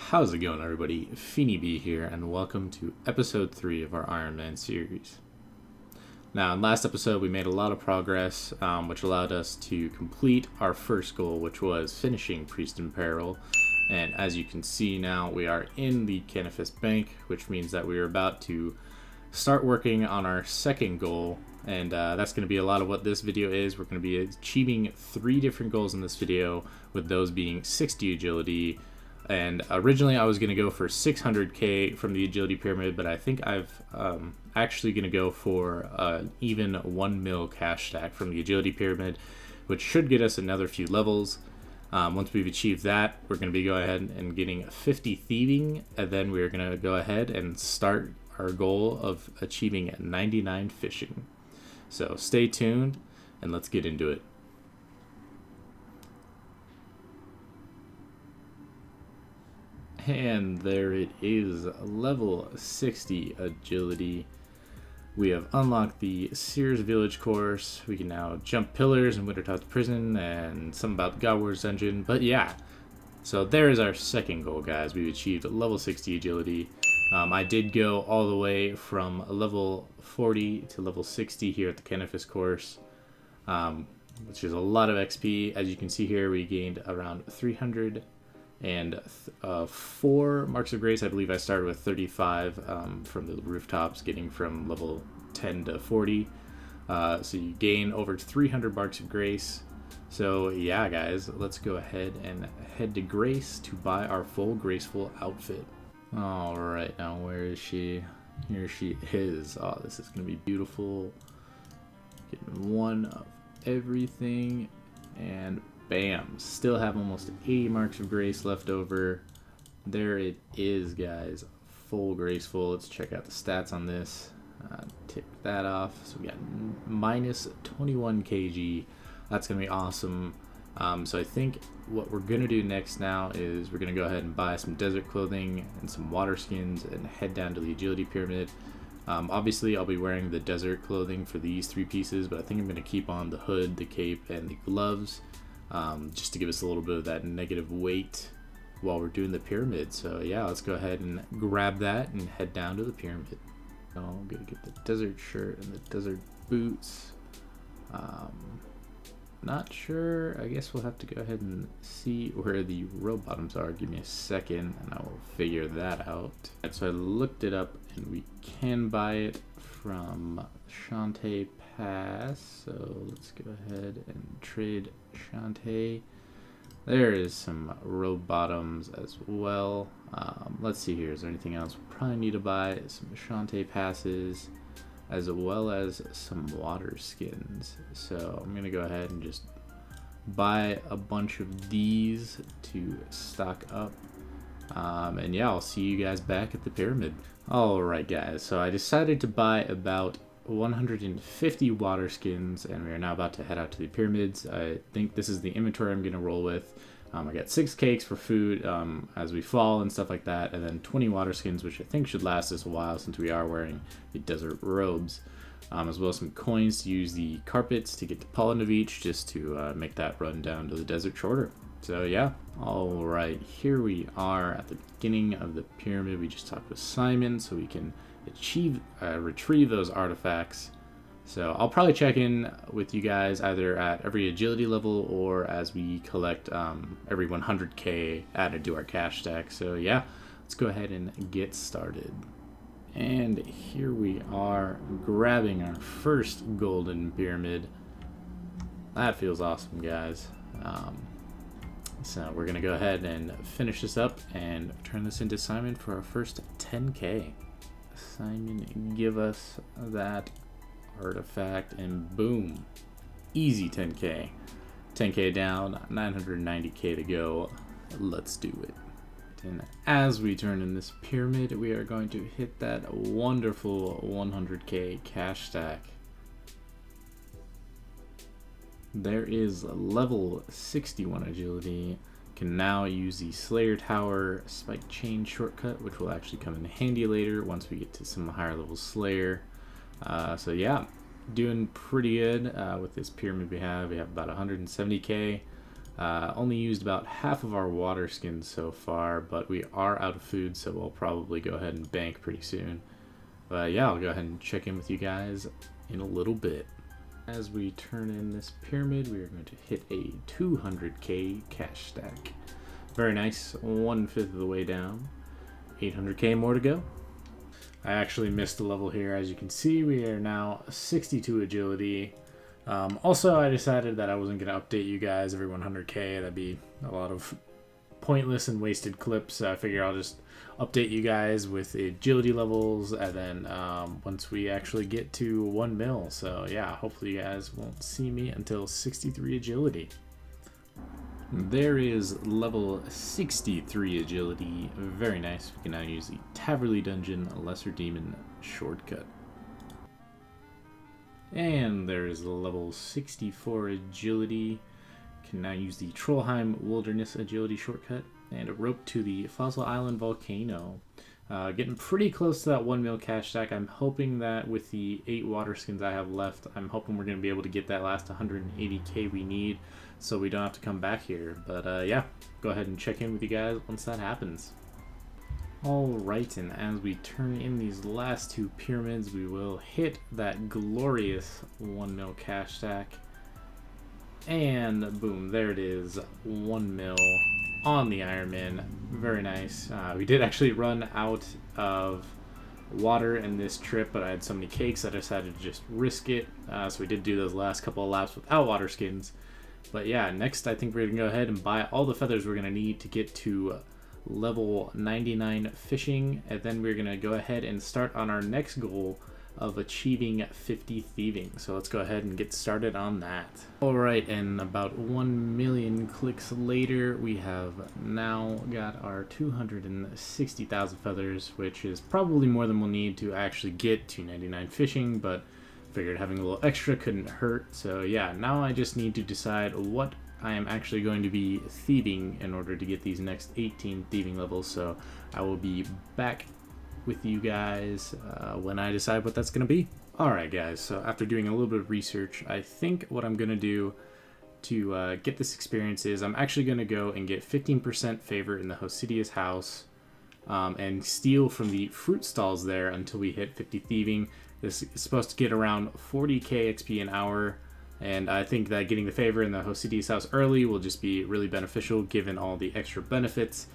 How's it going, everybody? Feeny B here, and welcome to episode 3 of our Ironman series. Now, in last episode, we made a lot of progress, which allowed us to complete our first goal, which was finishing Priest in Peril. And as you can see now, we are in the Canifest Bank, which means that we are about to start working on our second goal. And that's going to be a lot of what this video is. We're going to be achieving 3 different goals in this video, with those being 60 agility. And originally I was going to go for 600k from the agility pyramid, but I think I've actually going to go for even 1 mil cash stack from the agility pyramid, which should get us another few levels. Once we've achieved that, we're going to be going ahead and getting 50 thieving, and then we're going to go ahead and start our goal of achieving 99 fishing. So stay tuned and let's get into it. And there it is, level 60 agility. We have unlocked the Sears Village course. We can now jump pillars in Wintertop's prison and something about the God Wars dungeon. But yeah, so there is our second goal, guys. We've achieved level 60 agility. I did go all the way from level 40 to level 60 here at the Canifest course, which is a lot of XP. As you can see here, we gained around 300 and 4 marks of grace. I believe I started with 35 from the rooftops, getting from level 10 to 40. So you gain over 300 marks of grace. So yeah, guys, let's go ahead and head to Grace to buy our full graceful outfit. All right, now where is she? Here she is. Oh, this is gonna be beautiful. Getting one of everything, and bam, still have almost 80 marks of grace left over. There it is, guys, full graceful. Let's check out the stats on this. Tick that off. So we got minus 21 kg. That's gonna be awesome. So I think what we're gonna do next now is we're gonna go ahead and buy some desert clothing and some water skins and head down to the agility pyramid. Obviously I'll be wearing the desert clothing for these 3 pieces, but I think I'm gonna keep on the hood, the cape, and the gloves, just to give us a little bit of that negative weight while we're doing the pyramid. So yeah, let's go ahead and grab that and head down to the pyramid. So I'm gonna get the desert shirt and the desert boots. Not sure. I guess we'll have to go ahead and see where the row bottoms are. Give me a second and I will figure that out. Right, so I looked it up and we can buy it from Shantae Pass. So let's go ahead and trade Shantae. There is some row bottoms as well. Let's see here. Is there anything else? We'll probably need to buy some Shantae passes, as well as some water skins. So I'm gonna go ahead and just buy a bunch of these to stock up. And yeah, I'll see you guys back at the pyramid. Alright guys, so I decided to buy about 150 water skins, and we are now about to head out to the pyramids. I think this is the inventory I'm gonna roll with. I got 6 cakes for food as we fall and stuff like that, and then 20 water skins, which I think should last us a while since we are wearing the desert robes, as well as some coins to use the carpets to get to Polynavich, just to make that run down to the desert shorter. So yeah, all right, here we are at the beginning of the pyramid. We just talked with Simon so we can retrieve those artifacts. So I'll probably check in with you guys either at every agility level or as we collect every 100k added to our cash stack. So yeah, let's go ahead and get started. And here we are grabbing our first golden pyramid. That feels awesome, guys. So we're gonna go ahead and finish this up and turn this into Simon for our first 10k. Simon, give us that artifact, and boom, easy 10k. 10k down, 990k to go. Let's do it. And as we turn in this pyramid, we are going to hit that wonderful 100k cash stack. There is level 61 agility. Can now use the Slayer Tower Spike Chain shortcut, which will actually come in handy later once we get to some higher level Slayer. So yeah, doing pretty good with this pyramid we have. We have about 170k. Only used about half of our water skins so far, but we are out of food, so we'll probably go ahead and bank pretty soon. But yeah, I'll go ahead and check in with you guys in a little bit. As we turn in this pyramid, we are going to hit a 200k cash stack. Very nice, 1/5 of the way down. 800k more to go. I actually missed a level here. As you can see, we are now 62 agility. Also, I decided that I wasn't going to update you guys every 100k. That'd be a lot of pointless and wasted clips. So I figure I'll just update you guys with agility levels, and then once we actually get to 1 mil. So yeah, hopefully you guys won't see me until 63 agility. There is level 63 agility. Very nice. We can now use the Taverley Dungeon Lesser Demon shortcut. And there is level 64 agility. Can now use the Trollheim Wilderness agility shortcut. And a rope to the Fossil Island Volcano. Getting pretty close to that 1 mil cash stack. I'm hoping that with the 8 water skins I have left, I'm hoping we're going to be able to get that last 180k we need, so we don't have to come back here. But yeah, go ahead and check in with you guys once that happens. Alright, and as we turn in these last 2 pyramids, we will hit that glorious 1 mil cash stack. And boom, there it is, 1 mil on the Ironman. Very nice. We did actually run out of water in this trip, but I had so many cakes that I decided to just risk it. So we did do those last couple of laps without water skins. But yeah, next I think we're going to go ahead and buy all the feathers we're going to need to get to level 99 fishing. And then we're going to go ahead and start on our next goal of achieving 50 thieving. So let's go ahead and get started on that. Alright, and about 1 million clicks later, we have now got our 260,000 feathers, which is probably more than we'll need to actually get to 99 fishing, but figured having a little extra couldn't hurt. So yeah, now I just need to decide what I am actually going to be thieving in order to get these next 18 thieving levels. So I will be back with you guys when I decide what that's going to be. Alright guys, so after doing a little bit of research, I think what I'm going to do to get this experience is I'm actually going to go and get 15% favor in the Hosidius house and steal from the fruit stalls there until we hit 50 thieving. This is supposed to get around 40k XP an hour, and I think that getting the favor in the Hosidius house early will just be really beneficial given all the extra benefits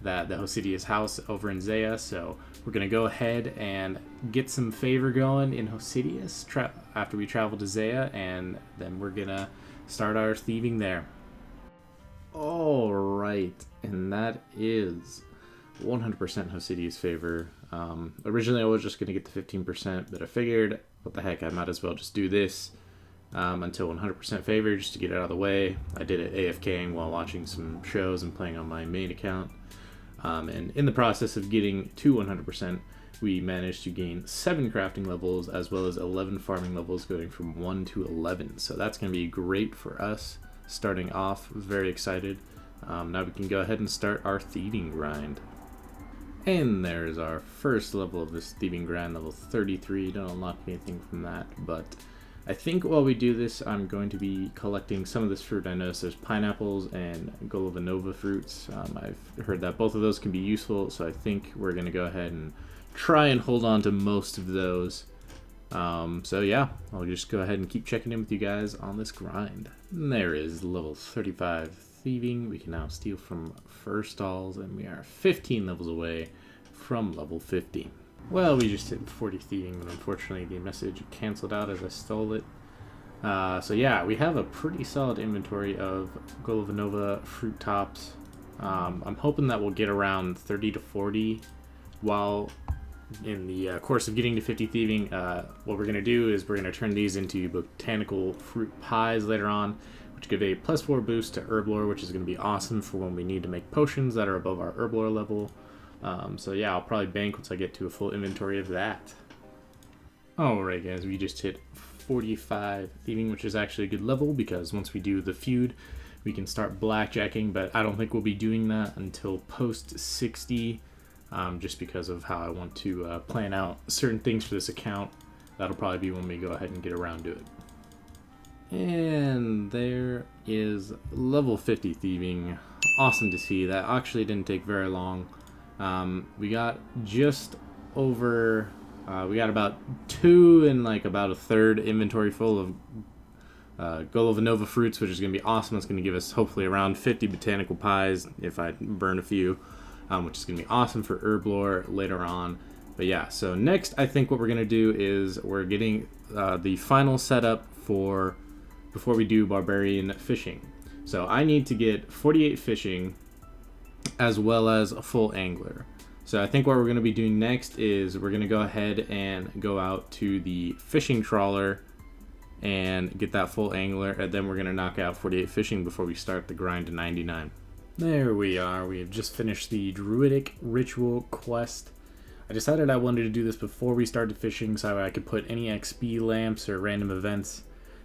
that the Hosidius house over in Zaya. So we're going to go ahead and get some favor going in Hosidius after we travel to Zaya, and then we're going to start our thieving there. Alright, and that is 100% Hosidius favor. Originally I was just going to get the 15%, but I figured, what the heck, I might as well just do this until 100% favor just to get it out of the way. I did it AFKing while watching some shows and playing on my main account. And in the process of getting to 100%, we managed to gain 7 crafting levels as well as 11 farming levels, going from 1 to 11. So that's going to be great for us starting off. Very excited. Now we can go ahead and start our thieving grind. And there's our first level of this thieving grind, level 33. Don't unlock anything from that, but I think while we do this, I'm going to be collecting some of this fruit. I noticed there's pineapples and Golovanova fruits. I've heard that both of those can be useful, so I think we're going to go ahead and try and hold on to most of those. So yeah, I'll just go ahead and keep checking in with you guys on this grind. And there is level 35 thieving. We can now steal from fur stalls, and we are 15 levels away from level 50. Well, we just hit 40 thieving, but unfortunately the message canceled out as I stole it. So yeah, we have a pretty solid inventory of Golovanova fruit tops. I'm hoping that we'll get around 30 to 40 while in the course of getting to 50 thieving. What we're going to do is we're going to turn these into botanical fruit pies later on, which give a +4 boost to herb lore, which is going to be awesome for when we need to make potions that are above our herb lore level. So yeah, I'll probably bank once I get to a full inventory of that. Alright guys, we just hit 45 thieving, which is actually a good level because once we do the feud, we can start blackjacking, but I don't think we'll be doing that until post 60, just because of how I want to plan out certain things for this account. That'll probably be when we go ahead and get around to it. And there is level 50 thieving. Awesome to see. That actually didn't take very long. We got just over, we got about 2 and like about a third inventory full of Golovanova fruits, which is going to be awesome. It's going to give us hopefully around 50 botanical pies if I burn a few, which is going to be awesome for herb lore later on. But yeah, so next I think what we're going to do is we're getting the final setup for before we do barbarian fishing. So I need to get 48 fishing as well as a full angler. So I think what we're going to be doing next is we're going to go ahead and go out to the fishing trawler and get that full angler, and then we're going to knock out 48 fishing before we start the grind to 99. There we are. We have just finished the Druidic Ritual quest. I decided I wanted to do this before we started fishing so I could put any XP lamps or random events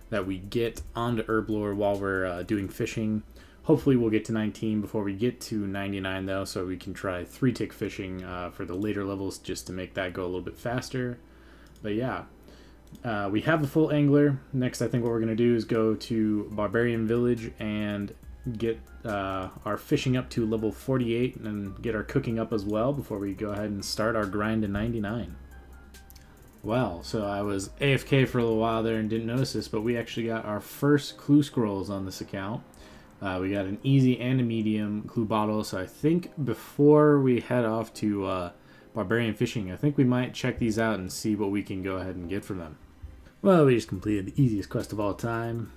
that we get onto Herblore while we're doing fishing. Hopefully we'll get to 19 before we get to 99 though, so we can try 3-tick fishing for the later levels just to make that go a little bit faster. But yeah, we have the full angler. Next I think what we're going to do is go to Barbarian Village and get our fishing up to level 48 and get our cooking up as well before we go ahead and start our grind to 99. Well, so I was AFK for a little while there and didn't notice this, but we actually got our first clue scrolls on this account. We got an easy and a medium clue bottle, so I think before we head off to barbarian fishing, I think we might check these out and see what we can go ahead and get from them. Well, we just completed the easiest quest of all time.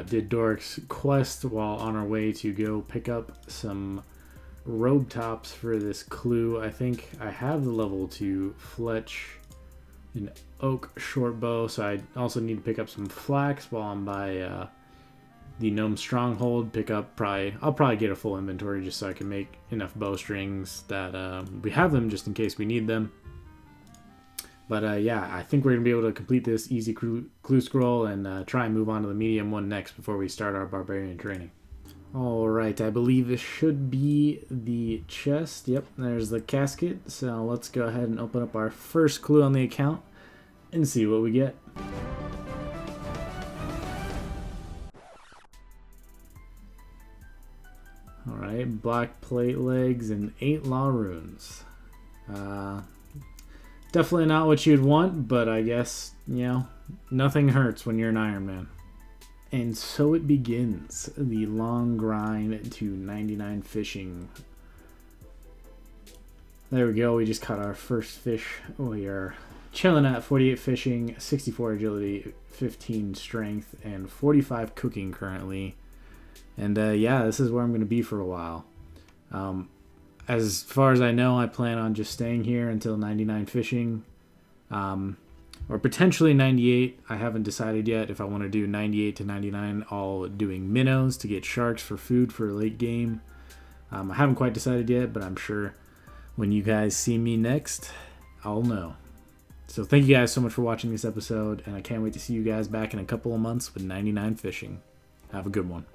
Did Doric's quest while on our way to go pick up some robe tops for this clue. I think I have the level to fletch an oak short bow, so I also need to pick up some flax while I'm by the gnome stronghold. I'll probably get a full inventory just so I can make enough bowstrings that we have them just in case we need them. But yeah, I think we're gonna be able to complete this easy clue scroll and try and move on to the medium one next before we start our barbarian training. All right, I believe this should be the chest. Yep, there's the casket. So let's go ahead and open up our first clue on the account and see what we get. All right, black plate legs and 8 law runes. Definitely not what you'd want, but I guess, you know, nothing hurts when you're an Ironman. And so it begins, the long grind to 99 fishing. There we go, we just caught our first fish. We are chilling at 48 fishing, 64 agility, 15 strength, and 45 cooking currently. And yeah, this is where I'm going to be for a while. As far as I know, I plan on just staying here until 99 fishing. Or potentially 98. I haven't decided yet if I want to do 98 to 99, all doing minnows to get sharks for food for late game. I haven't quite decided yet, but I'm sure when you guys see me next, I'll know. So thank you guys so much for watching this episode, and I can't wait to see you guys back in a couple of months with 99 fishing. Have a good one.